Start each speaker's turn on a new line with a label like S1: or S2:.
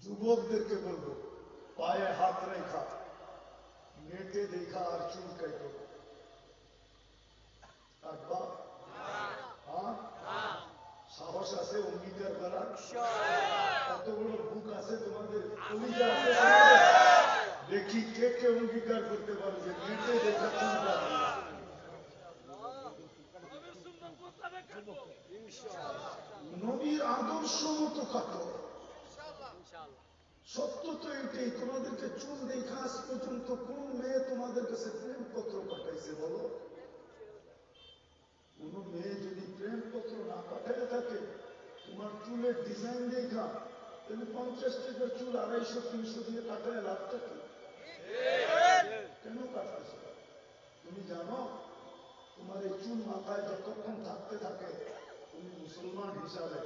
S1: যুবকদেরকে বলবো পায়ে হাত রেখা নেটে দেখা আর চুল কাটো কাটবা হ্যাঁ সাহস আছে অঙ্গীকার করার কত বড় বুক আছে তোমাদের কলিজা আছে দেখি কে কে অঙ্গীকার করতে পারবে নেটে দেখা চুল কাটবে নবীর আদর্শ মতো কাটো সত্য তো এটাই তোমাদেরকে চুল দেখা আজ পর্যন্ত কোন মেয়ে তোমাদের কাছে প্রেম পত্র পাঠাইছে বলো কোন মেয়ে যদি প্রেম পত্র না পাঠাইতে থাকে তোমার চুলের ডিজাইন দেখা তাহলে 50 টাকার চুল 250-300 দিয়ে কাটায় লাভটা কি কেন কাটতেছ তুমি জানো তোমার এই চুল মাথায় যতক্ষণ থাকতে থাকে তুমি মুসলমান হিসাবে